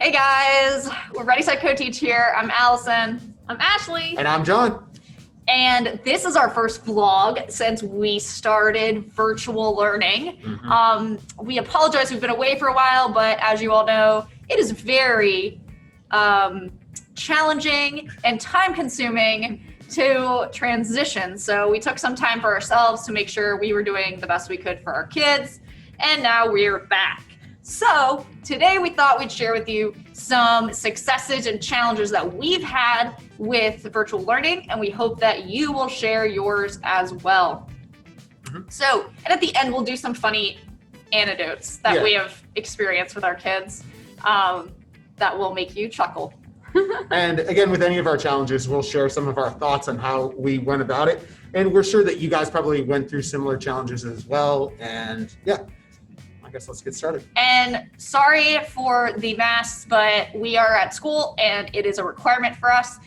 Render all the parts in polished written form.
Hey guys, we're Ready Set Co-Teach here. I'm Allison. I'm Ashley. And I'm John. And this is our first vlog since we started virtual learning. We apologize, we've been away for a while, but as you all know, it is very challenging and time-consuming to transition. So we took some time for ourselves to make sure we were doing the best we could for our kids, and now we're back. So today we thought we'd share with you some successes and challenges that we've had with virtual learning, and we hope that you will share yours as well. So, and at the end, we'll do some funny anecdotes that we have experienced with our kids that will make you chuckle. And again, with any of our challenges, we'll share some of our thoughts on how we went about it. And we're sure that you guys probably went through similar challenges as well. And yeah, I guess let's get started. And sorry for the masks, but we are at school and it is a requirement for us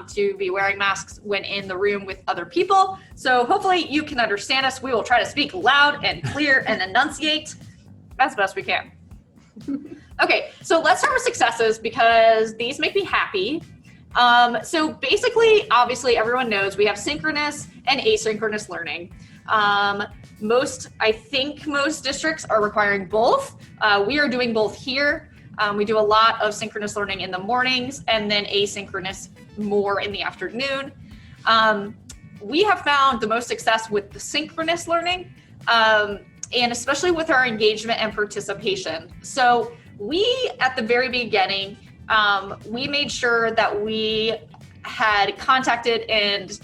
to be wearing masks when in the room with other people. So hopefully you can understand us. We will try to speak loud and clear and enunciate as best we can. Okay, so let's start with successes because these make me happy. So basically, obviously everyone knows we have synchronous and asynchronous learning. I think most districts are requiring both. We are doing both here. We do a lot of synchronous learning in the mornings and then asynchronous more in the afternoon. We have found the most success with the synchronous learning, and especially with our engagement and participation. So we, at the very beginning, we made sure that we had contacted and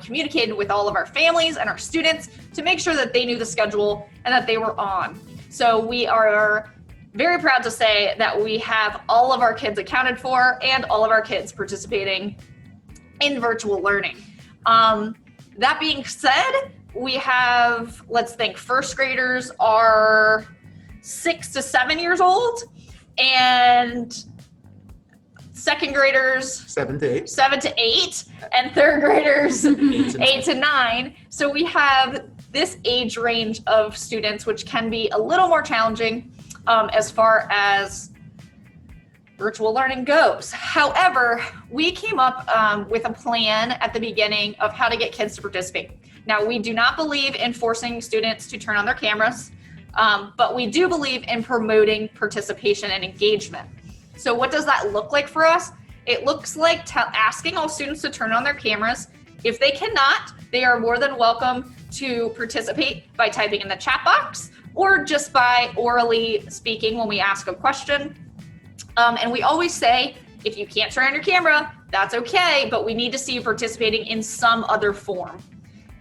communicated with all of our families and our students to make sure that they knew the schedule and that they were on. So we are very proud to say that we have all of our kids accounted for and all of our kids participating in virtual learning. That being said, we have, let's think, first graders are 6 to 7 years old, and second graders 7 to 8. 7 to 8, and third graders 8 to 9. So we have this age range of students, which can be a little more challenging as far as virtual learning goes. However, we came up with a plan at the beginning of how to get kids to participate. Now, we do not believe in forcing students to turn on their cameras, but we do believe in promoting participation and engagement. So what does that look like for us? It looks like asking all students to turn on their cameras. If they cannot, they are more than welcome to participate by typing in the chat box or just by orally speaking when we ask a question. And we always say, if you can't turn on your camera, that's okay, but we need to see you participating in some other form.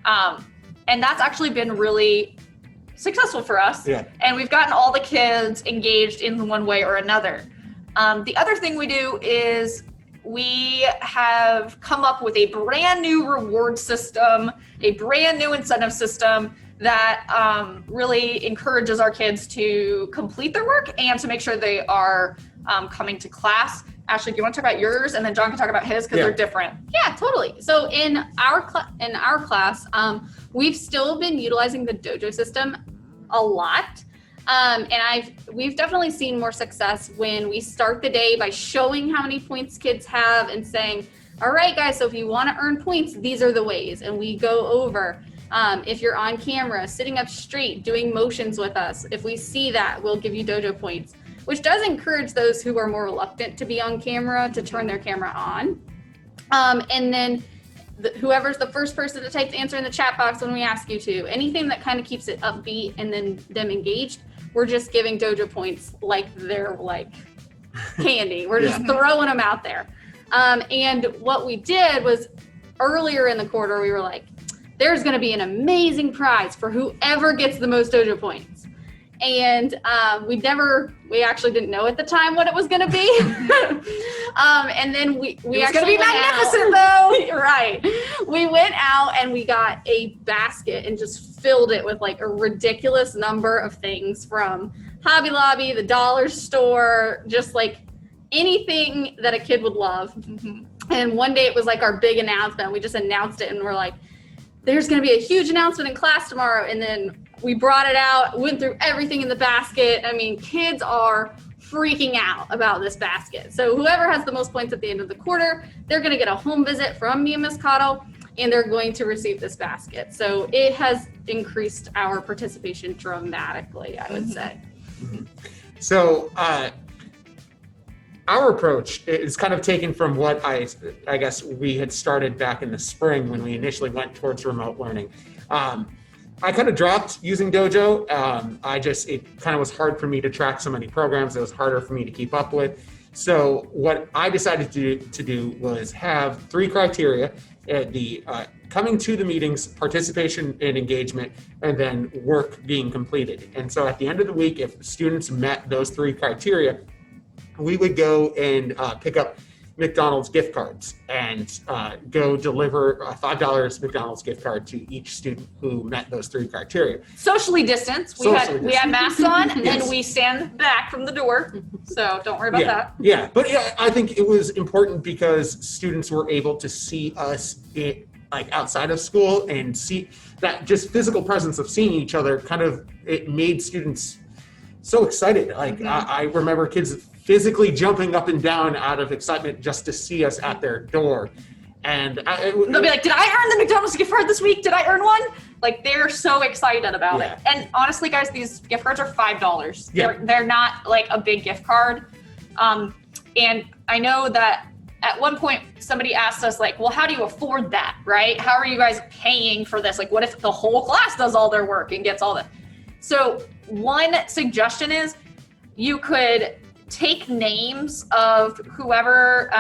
And that's actually been really successful for us. Yeah. And we've gotten all the kids engaged in one way or another. The other thing we do is we have come up with a brand new reward system, a brand new incentive system that really encourages our kids to complete their work and to make sure they are coming to class. Ashley, do you want to talk about yours, and then John can talk about his because they're different? Yeah, totally. So in our class, we've still been utilizing the dojo system a lot. And we've definitely seen more success when we start the day by showing how many points kids have and saying, all right, guys, so if you want to earn points, these are the ways. And we go over, if you're on camera, sitting up straight, doing motions with us. If we see that, we'll give you dojo points, which does encourage those who are more reluctant to be on camera to turn their camera on. And then whoever's the first person to type the answer in the chat box when we ask you to, anything that kind of keeps it upbeat and then them engaged, we're just giving dojo points like they're like candy. We're just throwing them out there. And what we did was earlier in the quarter, we were like, there's going to be an amazing prize for whoever gets the most dojo points. And we actually didn't know at the time what it was going to be. And then we it's going to be magnificent though. Right. We went out and we got a basket and just filled it with like a ridiculous number of things from Hobby Lobby, the dollar store, just like anything that a kid would love. And one day it was like our big announcement. We just announced it and we're like, there's going to be a huge announcement in class tomorrow. And then we brought it out, went through everything in the basket. I mean, kids are freaking out about this basket. So whoever has the most points at the end of the quarter, they're going to get a home visit from me and Miss Cottle, and they're going to receive this basket. So it has increased our participation dramatically, I would say. So our approach is kind of taken from what I guess we had started back in the spring when we initially went towards remote learning. I kind of dropped using Dojo. It kind of was hard for me to track so many programs. It was harder for me to keep up with. So what I decided to do was have 3 criteria: the coming to the meetings, participation and engagement, and then work being completed. And so at the end of the week, if students met those 3 criteria, we would go and pick up McDonald's gift cards and go deliver a $5 McDonald's gift card to each student who met those 3 criteria. Socially distanced. We had masks on and we stand back from the door. So don't worry about that. Yeah, but I think it was important because students were able to see us outside of school and see that just physical presence of seeing each other it made students so excited. I remember kids physically jumping up and down out of excitement just to see us at their door. And they'll be like, did I earn the McDonald's gift card this week? Did I earn one? Like, they're so excited about it. And honestly, guys, these gift cards are $5. Yeah. They're not like a big gift card. And I know that at one point somebody asked us, like, well, how do you afford that, right? How are you guys paying for this? Like, what if the whole class does all their work and gets all that? So one suggestion is you could take names of whoever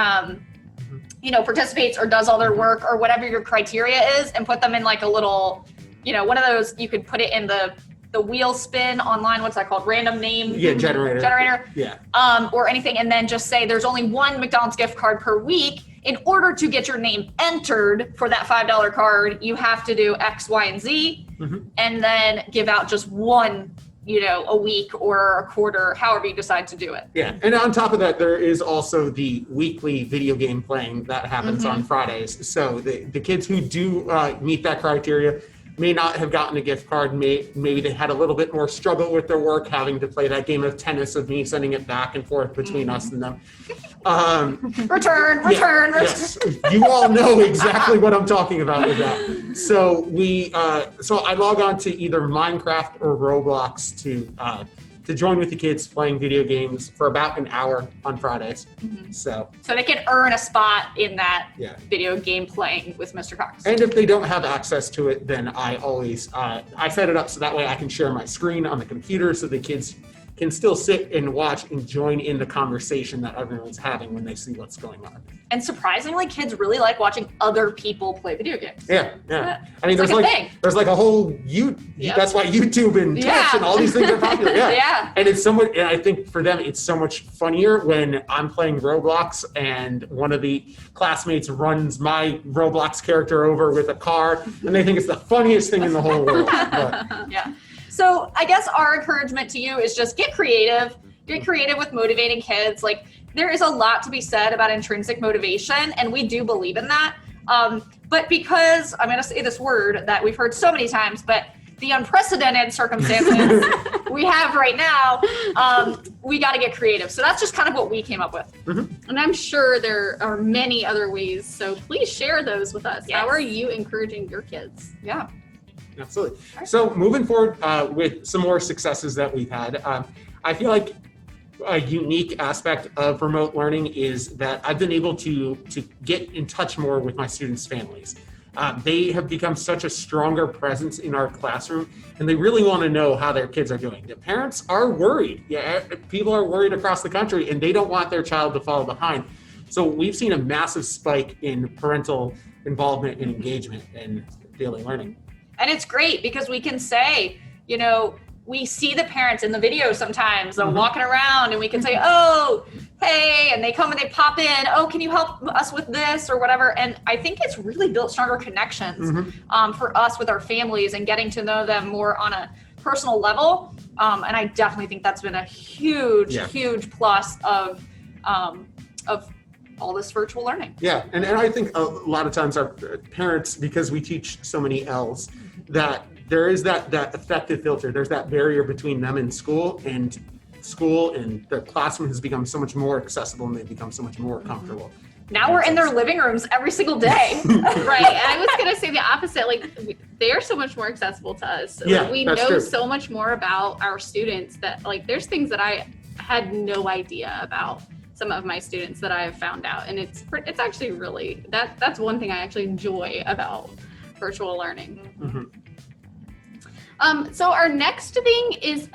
participates or does all their work or whatever your criteria is, and put them in like a little, one of those. You could put it in the wheel spin online. What's that called? Random name generator. Yeah. Or anything, and then just say there's only 1 McDonald's gift card per week. In order to get your name entered for that $5 card, you have to do X, Y, and Z, and then give out just 1, a week or a quarter, however you decide to do it. Yeah, and on top of that, there is also the weekly video game playing that happens on Fridays. So the kids who do meet that criteria may not have gotten a gift card. Maybe they had a little bit more struggle with their work, having to play that game of tennis of me sending it back and forth between us and them. Return. Yes, you all know exactly what I'm talking about with that. So so I log on to either Minecraft or Roblox to join with the kids playing video games for about an hour on Fridays. So they can earn a spot in that video game playing with Mr. Cox. And if they don't have access to it, then I always I set it up so that way I can share my screen on the computer so the kids can still sit and watch and join in the conversation that everyone's having when they see what's going on. And surprisingly, kids really like watching other people play video games. Yeah. I mean, there's like a whole that's why YouTube and Twitch and all these things are popular. Yeah. And it's and I think for them, it's so much funnier when I'm playing Roblox and one of the classmates runs my Roblox character over with a car, and they think it's the funniest thing in the whole world. But, yeah. So I guess our encouragement to you is just get creative with motivating kids. Like, there is a lot to be said about intrinsic motivation, and we do believe in that. But because I'm going to say this word that we've heard so many times, but the unprecedented circumstances we have right now, we got to get creative. So that's just kind of what we came up with. And I'm sure there are many other ways. So please share those with us. Yes. How are you encouraging your kids? Yeah. Absolutely. So moving forward with some more successes that we've had, I feel like a unique aspect of remote learning is that I've been able to get in touch more with my students' families. They have become such a stronger presence in our classroom, and they really want to know how their kids are doing. The parents are worried. Yeah, people are worried across the country, and they don't want their child to fall behind. So we've seen a massive spike in parental involvement and engagement in daily learning. And it's great because we can say, we see the parents in the video sometimes, they're walking around, and we can say, oh, hey, and they come and they pop in, oh, can you help us with this or whatever? And I think it's really built stronger connections for us with our families and getting to know them more on a personal level. And I definitely think that's been a huge plus of all this virtual learning. Yeah, and I think a lot of times our parents, because we teach so many L's, that there is that effective filter. There's that barrier between them and school, and school, and the classroom has become so much more accessible, and they've become so much more comfortable. Now we're in their living rooms every single day. Right. And I was going to say the opposite. Like, they are so much more accessible to us. Yeah, Like, we that's know true. so much more about our students that, like, there's things that I had no idea about some of my students that I have found out. And it's actually really, that's one thing I actually enjoy about virtual learning. Mm-hmm. So our next thing is,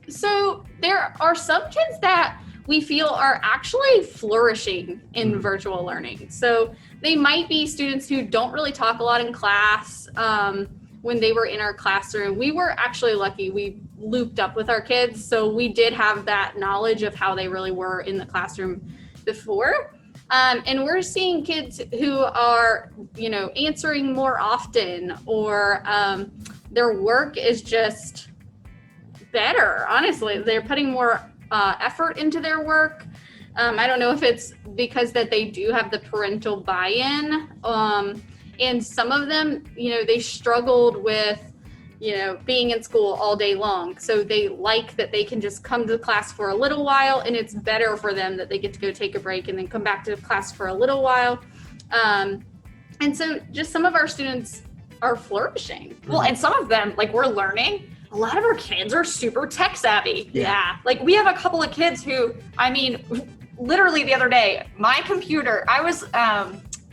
so there are some kids that we feel are actually flourishing in virtual learning. So they might be students who don't really talk a lot in class. When they were in our classroom, we were actually lucky. We looped up with our kids, so we did have that knowledge of how they really were in the classroom before. And we're seeing kids who are, answering more often, or their work is just better. Honestly, they're putting more effort into their work. I don't know if it's because that they do have the parental buy-in. And some of them, they struggled with, being in school all day long. So they like that they can just come to class for a little while, and it's better for them that they get to go take a break and then come back to class for a little while. And so just some of our students are flourishing. Well, and some of them, like, we're learning. A lot of our kids are super tech savvy. Yeah. Like, we have a couple of kids who, literally the other day, my computer, I was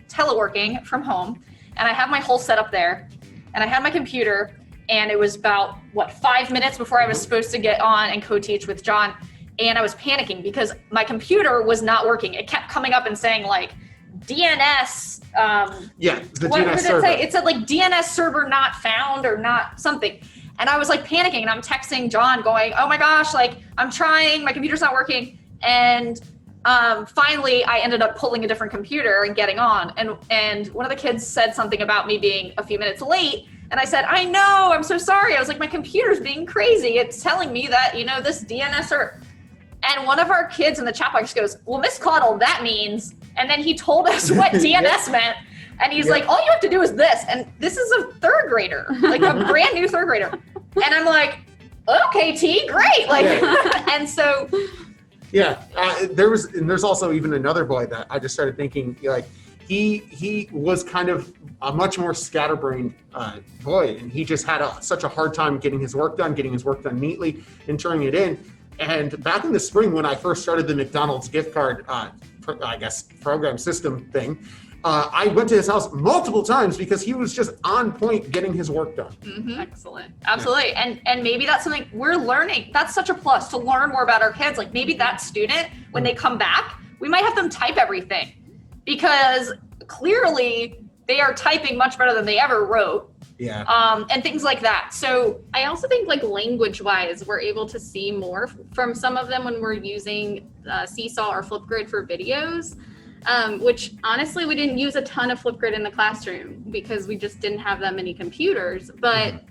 teleworking from home, and I have my whole setup there, and I had my computer, and it was about 5 minutes before I was supposed to get on and co-teach with John, and I was panicking because my computer was not working. It kept coming up and saying, like, DNS. The What DNS did server. it say? It said, like, DNS server not found or not something. And I was, like, panicking, and I'm texting John going, oh my gosh, like, I'm trying, my computer's not working. And finally, I ended up pulling a different computer and getting on. And one of the kids said something about me being a few minutes late. And I said, I know, I'm so sorry. I was like, my computer's being crazy. It's telling me that, this DNS or... And one of our kids in the chat box goes, well, Miss Caudle, that means... And then he told us what DNS meant. And he's like, all you have to do is this. And this is a third grader, like a brand new third grader. And I'm like, okay, T, great. Like, and so... Yeah, there's also even another boy that I just started thinking, like, he was kind of a much more scatterbrained boy, and he just had such a hard time getting his work done neatly, and turning it in. And back in the spring, when I first started the McDonald's gift card, program system thing, I went to his house multiple times because he was just on point getting his work done. Mm-hmm. Excellent. Absolutely. And maybe that's something we're learning. That's such a plus to learn more about our kids. Like, maybe that student, when they come back, we might have them type everything because clearly they are typing much better than they ever wrote. Yeah. And things like that. So I also think, like, language-wise, we're able to see more from some of them when we're using Seesaw or Flipgrid for videos. Which honestly, we didn't use a ton of Flipgrid in the classroom because we just didn't have that many computers, but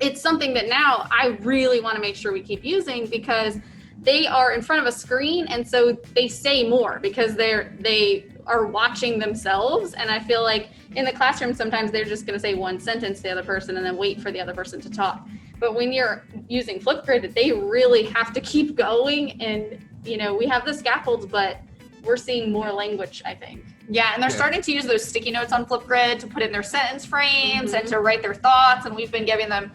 it's something that now I really want to make sure we keep using because they are in front of a screen, and so they say more because they are watching themselves. And I feel like in the classroom, sometimes they're just going to say one sentence to the other person and then wait for the other person to talk. But when you're using Flipgrid, they really have to keep going. And, we have the scaffolds, but we're seeing more language, I think. yeah, and they're starting to use those sticky notes on Flipgrid to put in their sentence frames and to write their thoughts. And we've been giving them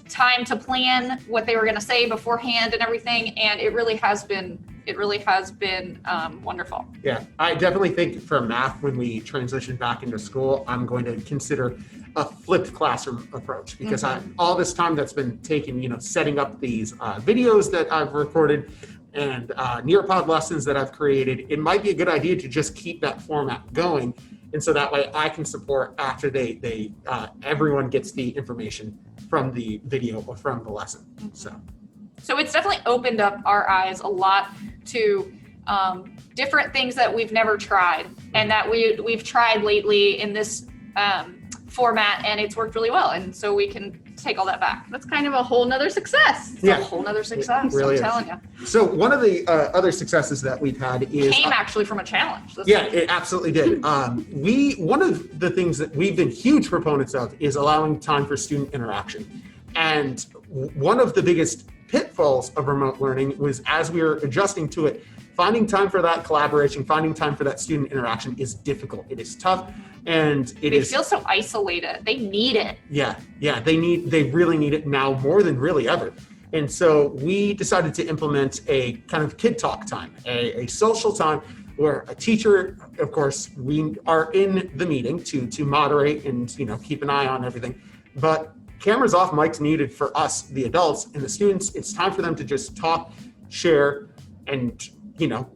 time to plan what they were going to say beforehand and everything. And it really has been wonderful. Yeah, I definitely think for math, when we transition back into school, I'm going to consider a flipped classroom approach because all this time that's been taken, setting up these videos that I've recorded and Nearpod lessons that I've created, it might be a good idea to just keep that format going. And so that way I can support after everyone gets the information from the video or from the lesson. So it's definitely opened up our eyes a lot to different things that we've never tried and that we've tried lately in this format, and it's worked really well. And so we can take all that back. That's kind of a whole nother success. It's a whole nother success. Really I'm telling you. So one of the other successes that we've had is Came actually from a challenge. It absolutely did. One of the things that we've been huge proponents of is allowing time for student interaction. And one of the biggest pitfalls of remote learning was, as we were adjusting to it, finding time for that collaboration, finding time for that student interaction is difficult. It is tough, and They feel so isolated. They need it. Yeah, they really need it now more than really ever. And so we decided to implement a kind of kid talk time, a social time where a teacher, of course, we are in the meeting to moderate and, you know, keep an eye on everything. But cameras off, mics muted for us, the adults, and the students. It's time for them to just talk, share, and, you know,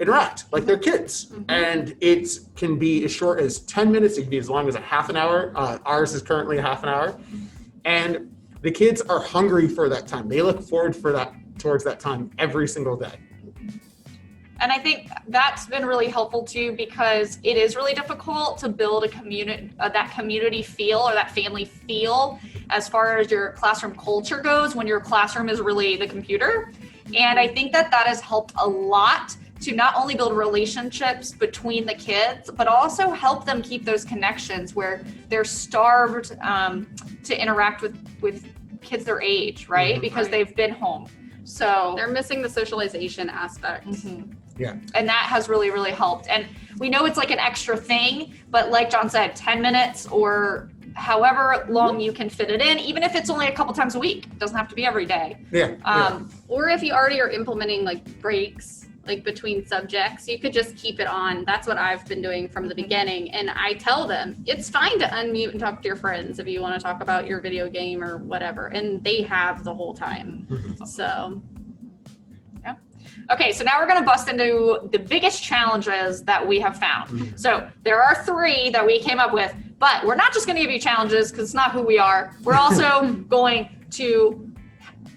interact like they're kids. Mm-hmm. And it can be as short as 10 minutes. It can be as long as a half an hour. Ours is currently a half an hour. And the kids are hungry for that time. They look forward towards that time every single day. And I think that's been really helpful too, because it is really difficult to build a community, that community feel or that family feel as far as your classroom culture goes when your classroom is really the computer. And I think that has helped a lot to not only build relationships between the kids, but also help them keep those connections where they're starved to interact with kids their age, right? Because they've been home. So they're missing the socialization aspect. Mm-hmm. Yeah. And that has really, really helped. And we know it's like an extra thing, but like John said, 10 minutes or however long you can fit it in, even if it's only a couple times a week. It doesn't have to be every day. Yeah. Or if you already are implementing like breaks, like between subjects, you could just keep it on. That's what I've been doing from the beginning. And I tell them it's fine to unmute and talk to your friends if you want to talk about your video game or whatever. And they have the whole time. Mm-hmm. So. Yeah. Okay, so now we're going to bust into the biggest challenges that we have found. Mm-hmm. So there are 3 that we came up with, but we're not just going to give you challenges because it's not who we are. We're also going to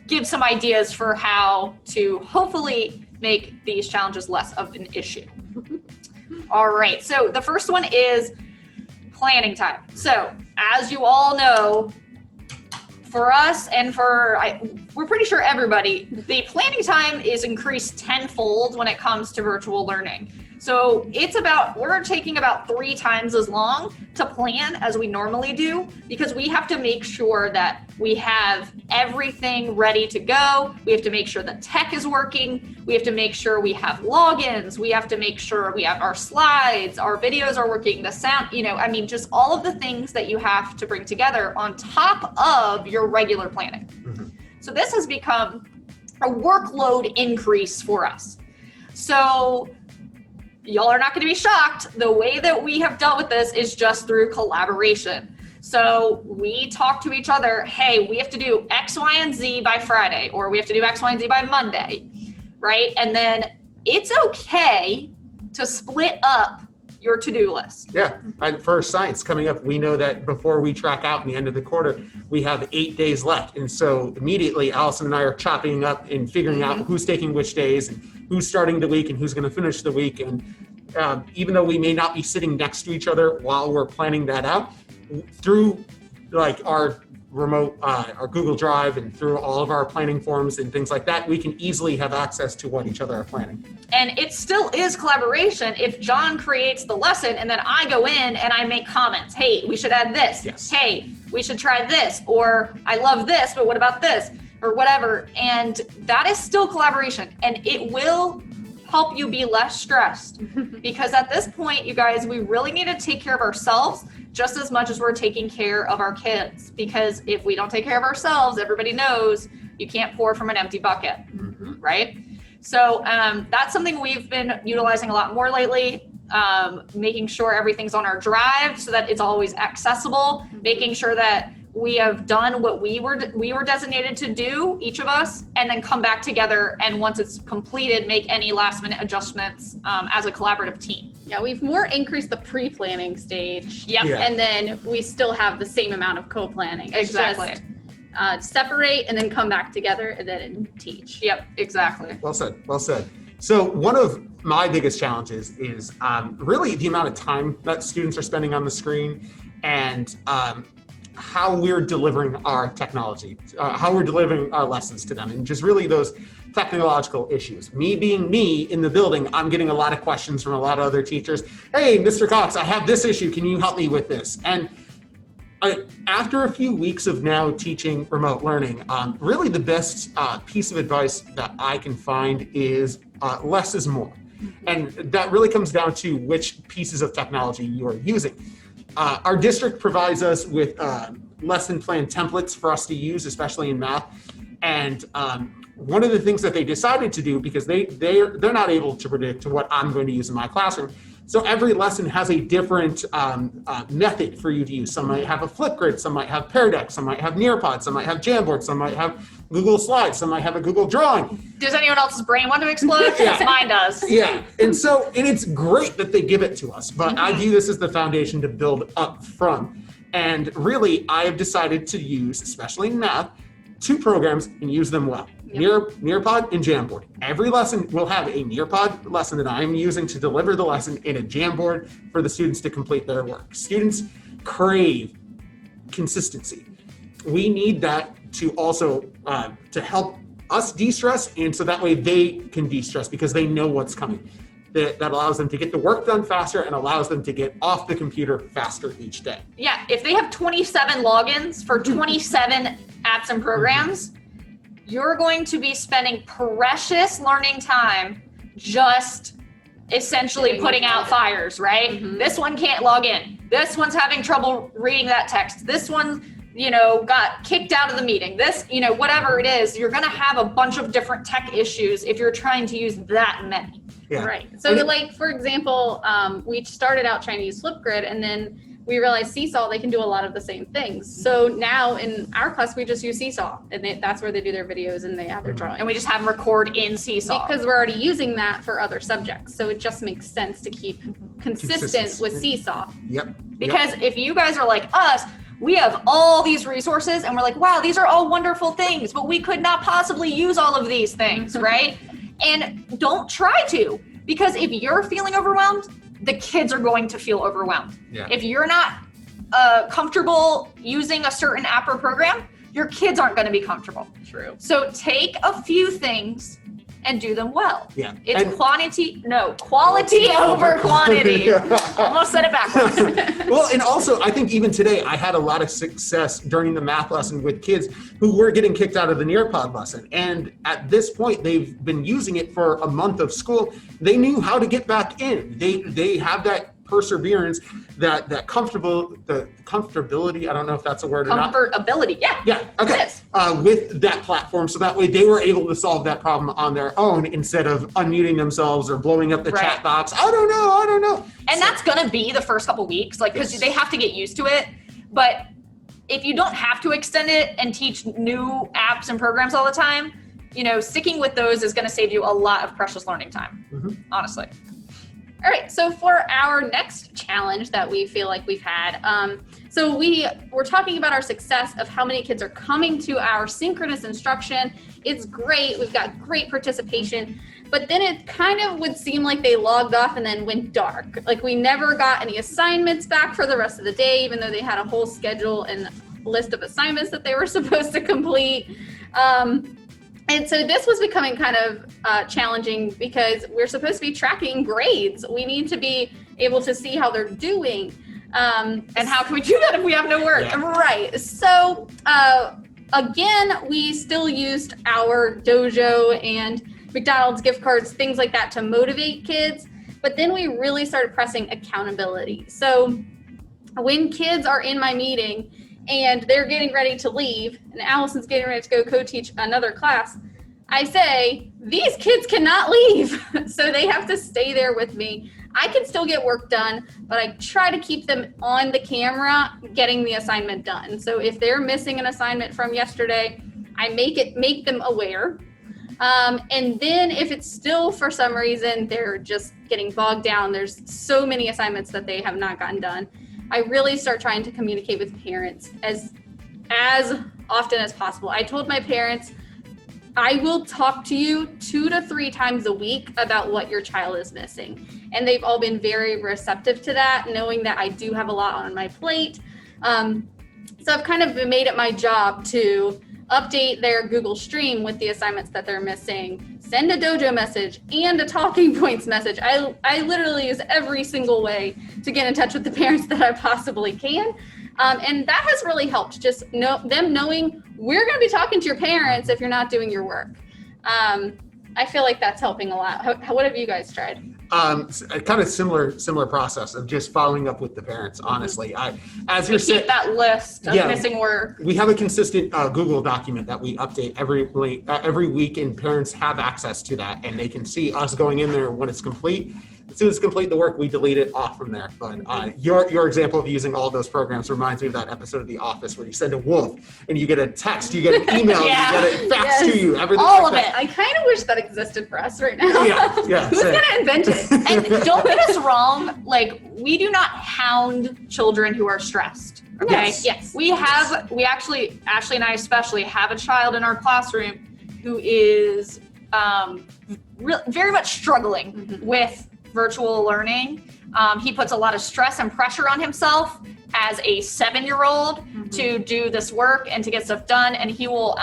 give some ideas for how to hopefully make these challenges less of an issue. All right, so the first one is planning time. So as you all know, for us and we're pretty sure everybody, the planning time is increased tenfold when it comes to virtual learning. So we're taking about 3 times as long to plan as we normally do, because we have to make sure that we have everything ready to go. We have to make sure the tech is working. We have to make sure we have logins. We have to make sure we have our slides, our videos are working, the sound, just all of the things that you have to bring together on top of your regular planning. Mm-hmm. So this has become a workload increase for us. So y'all are not going to be shocked. The way that we have dealt with this is just through collaboration. So we talk to each other, hey, we have to do X, Y, and Z by Friday, or we have to do X, Y, and Z by Monday, right? And then it's okay to split up your to-do list. Yeah, and for science coming up, we know that before we track out in the end of the quarter, we have 8 days left. And so immediately Allison and I are chopping up and figuring out who's taking which days and who's starting the week and who's going to finish the week. And even though we may not be sitting next to each other while we're planning that out, through like our remote, our Google Drive, and through all of our planning forms and things like that, we can easily have access to what each other are planning. And it still is collaboration if John creates the lesson and then I go in and I make comments. Hey, we should add this. Yes. Hey, we should try this. Or I love this, but what about this? Or whatever. And that is still collaboration. And it will help you be less stressed. Because at this point, you guys, we really need to take care of ourselves just as much as we're taking care of our kids. Because if we don't take care of ourselves, everybody knows you can't pour from an empty bucket, right? So that's something we've been utilizing a lot more lately, making sure everything's on our drive so that it's always accessible, making sure that we have done what we were designated to do, each of us, and then come back together, and once it's completed, make any last minute adjustments as a collaborative team. Yeah, we've more increased the pre-planning stage. Yep. Yeah. And then we still have the same amount of co-planning. It's Exactly. just, separate and then come back together and then teach. Yep, exactly. Well said. Well said. So one of my biggest challenges is really the amount of time that students are spending on the screen, and how we're delivering our technology, how we're delivering our lessons to them, and just really those technological issues. Me being me in the building, I'm getting a lot of questions from a lot of other teachers. Hey, Mr. Cox, I have this issue. Can you help me with this? And After a few weeks of now teaching remote learning, really the best piece of advice that I can find is less is more. And that really comes down to which pieces of technology you are using. Our district provides us with lesson plan templates for us to use, especially in math. And one of the things that they decided to do, because they're not able to predict what I'm going to use in my classroom, so every lesson has a different method for you to use. Some might have a Flipgrid, some might have Pear Deck, some might have Nearpod, some might have Jamboard, some might have Google Slides, some might have a Google Drawing. Does anyone else's brain want to explode? Yeah. Mine does. Yeah, and it's great that they give it to us, but I view this as the foundation to build up from. And really, I have decided to use, especially in math, 2 programs and use them well. Nearpod and Jamboard. Every lesson will have a Nearpod lesson that I'm using to deliver the lesson in a Jamboard for the students to complete their work. Students crave consistency. We need that to also to help us de-stress, and so that way they can de-stress because they know what's coming. That allows them to get the work done faster and allows them to get off the computer faster each day. Yeah, if they have 27 logins for 27 apps and programs, you're going to be spending precious learning time just essentially putting out fires, right? Mm-hmm. This one can't log in. This one's having trouble reading that text. This one, got kicked out of the meeting. This, whatever it is, you're going to have a bunch of different tech issues if you're trying to use that many. Yeah. Right. So for example, we started out trying to use Flipgrid, and then we realized Seesaw, they can do a lot of the same things. So now in our class, we just use Seesaw, and that's where they do their videos and they have their drawings. And we just have them record in Seesaw. Because we're already using that for other subjects. So it just makes sense to keep consistent with Seesaw. Yep. Because if you guys are like us, we have all these resources and we're like, wow, these are all wonderful things, but we could not possibly use all of these things, right? And don't try to, because if you're feeling overwhelmed, the kids are going to feel overwhelmed. Yeah. If you're not comfortable using a certain app or program, your kids aren't going to be comfortable. True. So take a few things and do them well. Yeah. It's quality over quantity. Almost said it backwards. Well, and also, I think even today, I had a lot of success during the math lesson with kids who were getting kicked out of the Nearpod lesson. And at this point, they've been using it for a month of school. They knew how to get back in. They have that perseverance, that comfortability, I don't know if that's a word or not. Comfortability, yeah. Yeah, okay. With that platform, so that way they were able to solve that problem on their own instead of unmuting themselves or blowing up the chat box. I don't know. And that's gonna be the first couple weeks, because they have to get used to it. But if you don't have to extend it and teach new apps and programs all the time, sticking with those is gonna save you a lot of precious learning time, honestly. All right, so for our next challenge that we feel like we've had, so we're talking about our success of how many kids are coming to our synchronous instruction. It's great, we've got great participation, but then it kind of would seem like they logged off and then went dark. Like we never got any assignments back for the rest of the day, even though they had a whole schedule and list of assignments that they were supposed to complete. And so this was becoming kind of challenging because we're supposed to be tracking grades. We need to be able to see how they're doing. And how can we do that if we have no work? Yeah. Right. So again, we still used our Dojo and McDonald's gift cards, things like that to motivate kids. But then we really started pressing accountability. So when kids are in my meeting and they're getting ready to leave, and Allison's getting ready to go co-teach another class, I say, these kids cannot leave. So they have to stay there with me. I can still get work done, but I try to keep them on the camera getting the assignment done. So if they're missing an assignment from yesterday, I make them aware. And then if it's still, for some reason, they're just getting bogged down, there's so many assignments that they have not gotten done, I really start trying to communicate with parents as often as possible. I told my parents, I will talk to you 2 to 3 times a week about what your child is missing. And they've all been very receptive to that, knowing that I do have a lot on my plate. So I've kind of made it my job to update their Google Stream with the assignments that they're missing, send a Dojo message and a talking points message. I literally use every single way to get in touch with the parents that I possibly can. And that has really helped, just them knowing we're going to be talking to your parents if you're not doing your work. I feel like that's helping a lot. What have you guys tried? Kind of similar process of just following up with the parents, honestly. As you're saying, keep that list of missing work. We have a consistent Google document that we update every week, and parents have access to that, and they can see us going in there when it's complete. As soon as it's complete the work, we delete it off from there. But your example of using all those programs reminds me of that episode of The Office where you send a wolf and you get a text, you get an email, Yeah. you get it faxed to you, everything. All like of that. it. I kind of wish that existed for us right now. Yeah. Who's going to invent it? And don't get us wrong, like, we do not hound children who are stressed. Okay. Yes. We actually, Ashley and I especially, have a child in our classroom who is very much struggling with virtual learning. He puts a lot of stress and pressure on himself as a 7-year-old to do this work and to get stuff done. And he will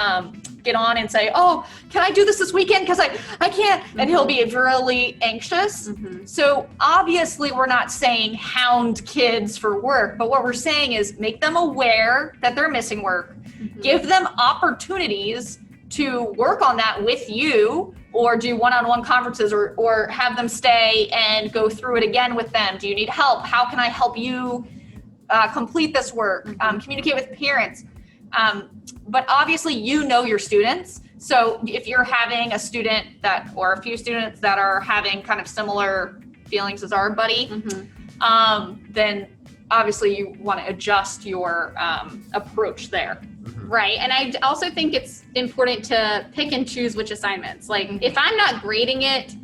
get on and say, oh, can I do this weekend? Because I can't. And he'll be really anxious. So obviously we're not saying hound kids for work, but what we're saying is make them aware that they're missing work. Give them opportunities to work on that with you, or do one-on-one conferences, or have them stay and go through it again with them. Do you need help? How can I help you complete this work? Communicate with parents. But obviously you know your students. So if you're having a student or a few students that are having kind of similar feelings as our buddy, then obviously you want to adjust your approach there. Right. And I also think it's important to pick and choose which assignments. Like, if I'm not grading it,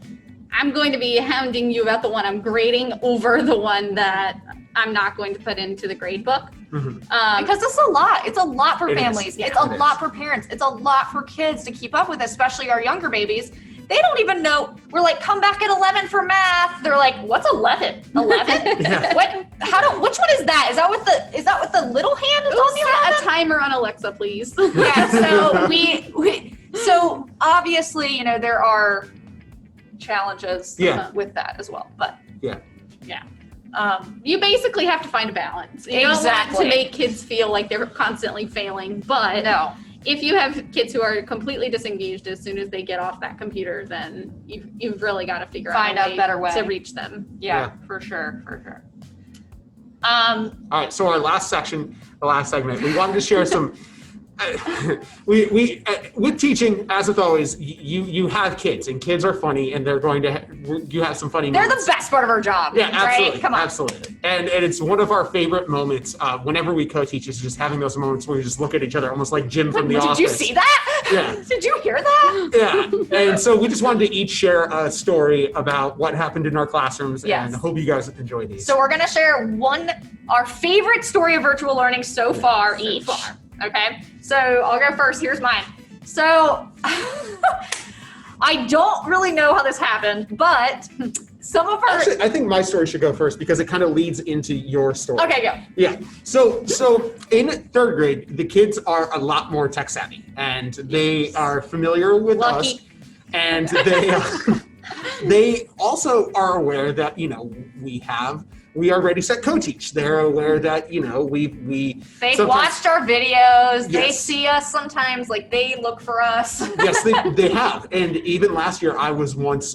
I'm going to be hounding you about the one I'm grading over the one that I'm not going to put into the grade book. Because it's a lot. It's a lot for families. It's a It lot is. for parents. It's a lot for kids to keep up with, especially our younger babies. They don't even know. We're like, come back at 11 for math. They're like, what's 11? 11? Yeah. Which one is that? Is that with the little hand is on the Set 11? a timer on Alexa, please. Yeah, so so obviously, there are challenges with that as well. But You basically have to find a balance. You don't want Exactly. to make kids feel like they're constantly failing, but no. if you have kids who are completely disengaged as soon as they get off that computer, then you've really got to figure Find out a better way to reach them. Yeah, for sure. All right, so our last segment, we wanted to share some. With teaching, as with always, you have kids, and kids are funny, and they're going to. You have some funny. They're moments. the best part of our job. Yeah, absolutely, right? Come on. absolutely. And it's one of our favorite moments whenever we co-teach is just having those moments where we just look at each other, almost like Jim from The Office. Did you see that? Yeah. Did you hear that? Yeah, and so we just wanted to each share a story about what happened in our classrooms, and hope you guys enjoy these. So we're gonna share our favorite story of virtual learning so far each. Okay, so I'll go first. Here's mine. So I don't really know how this happened, but some of our Actually, I think my story should go first because it kind of leads into your story. okay, go. Yeah. So in 3rd grade, the kids are a lot more tech savvy, and they are familiar with us, Lucky. and they also are aware that we are ready, set, co-teach. They're aware that They've sometimes- watched our videos. They Yes. see us sometimes. Like, they look for us. Yes, they have. And even last year, I was once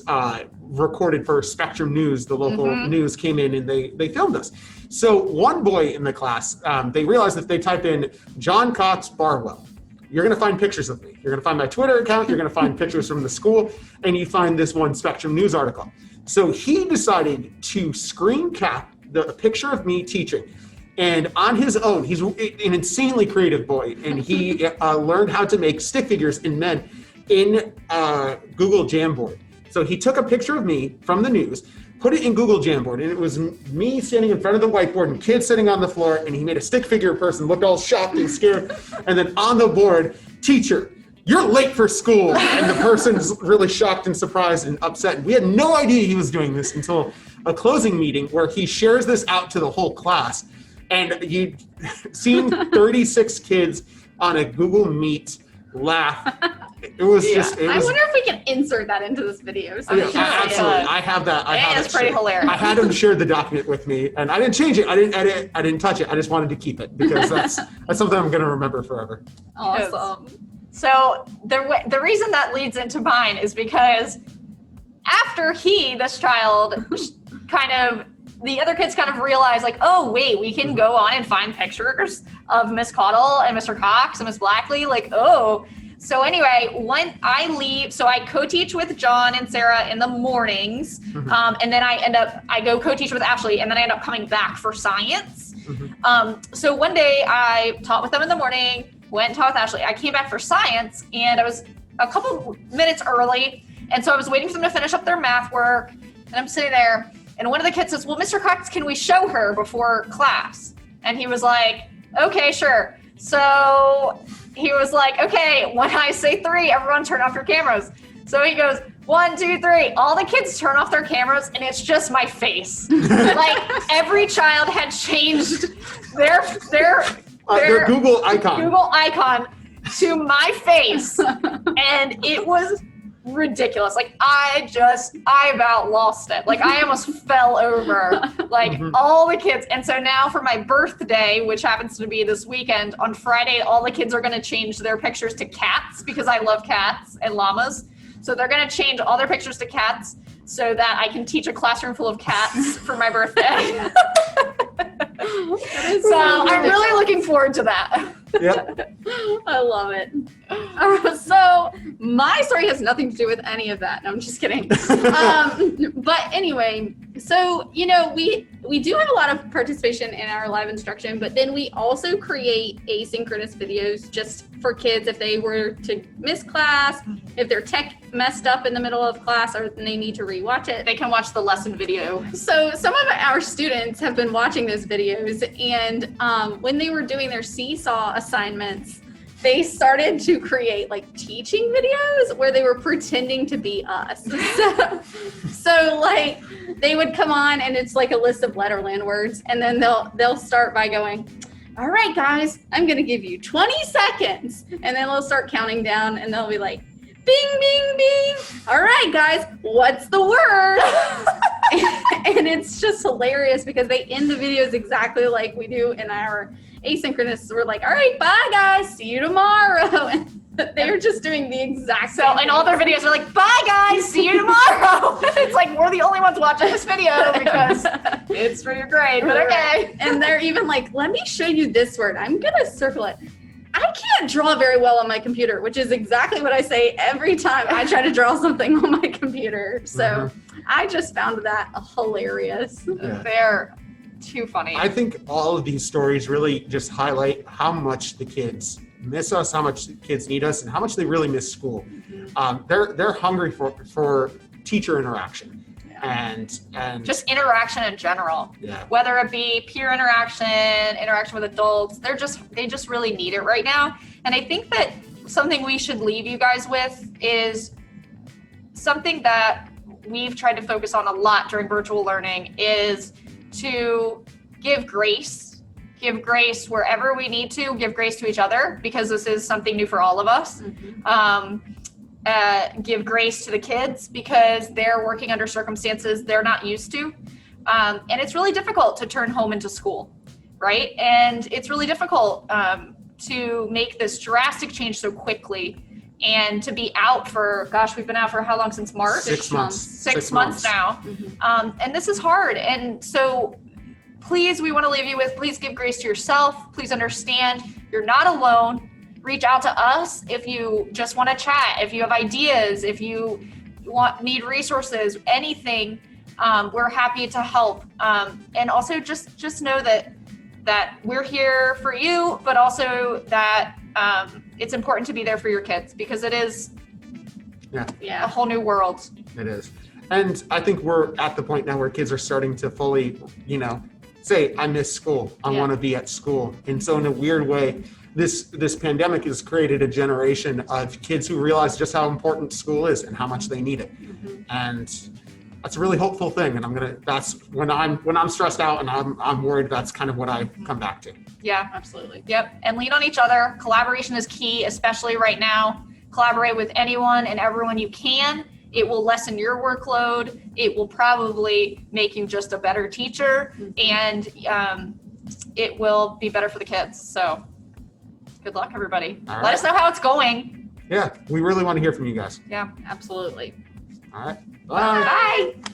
recorded for Spectrum News. The local news came in and they filmed us. So one boy in the class, they realized if they type in John Cox Barwell, you're going to find pictures of me. You're going to find my Twitter account. You're going to find pictures from the school. And you find this one Spectrum News article. So he decided to screen cap the picture of me teaching. And on his own, he's an insanely creative boy. And he learned how to make stick figures in men in Google Jamboard. So he took a picture of me from the news, put it in Google Jamboard, and it was me standing in front of the whiteboard and kids sitting on the floor, and he made a stick figure person, looked all shocked and scared. And then on the board, teacher, you're late for school. And the person's really shocked and surprised and upset. We had no idea he was doing this until a closing meeting where he shares this out to the whole class. And you've seen 36 kids on a Google Meet laugh it was Yeah. just. It I was, wonder if we can insert that into this video. So yeah, we can see it. absolutely. I have that. I have It is it pretty shared. hilarious. I had him share the document with me, and I didn't change it. I didn't edit it. I didn't touch it. I just wanted to keep it because that's something I'm going to remember forever. Awesome. So the reason that leads into mine is because after this child, the other kids kind of realized like, oh wait, we can go on and find pictures of Miss Caudle and Mr. Cox and Miss Blackley. Like, oh. So anyway, when I leave, so I co-teach with John and Sarah in the mornings, and then I go co-teach with Ashley, and then I end up coming back for science. So one day I taught with them in the morning, went and taught with Ashley. I came back for science, and I was a couple minutes early, and so I was waiting for them to finish up their math work, and I'm sitting there, and one of the kids says, well, Mr. Cox, can we show her before class? And he was like, okay, sure. So he was like, okay, when I say 3, everyone turn off your cameras. So he goes, 1, 2, 3. All the kids turn off their cameras, and it's just my face. Like every child had changed their Google icon to my face, and it was ridiculous. Like I about lost it. Like I almost fell over. Like all the kids. And so now for my birthday, which happens to be this weekend, on Friday, all the kids are going to change their pictures to cats because I love cats and llamas. So they're going to change all their pictures to cats so that I can teach a classroom full of cats for my birthday. So I'm really looking forward to that. Yep. I love it. So my story has nothing to do with any of that. No, I'm just kidding. But anyway, so we do have a lot of participation in our live instruction, but then we also create asynchronous videos just for kids if they were to miss class, if their tech messed up in the middle of class or they need to rewatch it. They can watch the lesson video. So some of our students have been watching those videos, and when they were doing their seesaw assignments, they started to create like teaching videos where they were pretending to be us. So like they would come on and it's like a list of Letterland words, and then they'll start by going, all right, guys, I'm going to give you 20 seconds. And then they'll start counting down and they'll be like, bing, bing, bing. All right, guys, what's the word? And it's just hilarious because they end the videos exactly like we do in our asynchronous. We're like, all right, bye, guys. See you tomorrow. And they're just doing the exact same So in all their videos, they're like, bye, guys. See you tomorrow. It's like we're the only ones watching this video because it's for your grade, but okay. And they're even like, let me show you this word. I'm going to circle it. I can't draw very well on my computer, which is exactly what I say every time I try to draw something on my computer. So I just found that hilarious. Yeah. They're too funny. I think all of these stories really just highlight how much the kids miss us, how much the kids need us, and how much they really miss school. They're hungry for teacher interaction. And just interaction in general, whether it be peer interaction with adults, they just really need it right now. And I think that something we should leave you guys with is something that we've tried to focus on a lot during virtual learning is to give grace wherever we need to, give grace to each other, because this is something new for all of us. Give grace to the kids because they're working under circumstances they're not used to. And it's really difficult to turn home into school, right? And it's really difficult to make this drastic change so quickly and to be out for, we've been out for how long since March? 6 months. 6 months now. And this is hard. And so please, we want to leave you with, please give grace to yourself. Please understand you're not alone. Reach out to us if you just want to chat, if you have ideas, if you need resources, anything, we're happy to help. And also just know that we're here for you, but also that it's important to be there for your kids because it is a whole new world. It is. And I think we're at the point now where kids are starting to fully, say, I miss school. I want to be at school. And so in a weird way, this pandemic has created a generation of kids who realize just how important school is and how much they need it. And that's a really hopeful thing. And that's when I'm stressed out and I'm worried, that's kind of what I come back to. Yeah, absolutely. Yep. And lean on each other. Collaboration is key, especially right now. collaborate with anyone and everyone you can. It will lessen your workload. It will probably make you just a better teacher, and it will be better for the kids. So good luck, everybody. All Let right. us know how it's going. Yeah, we really want to hear from you guys. Yeah. Absolutely. All right. Bye. Bye.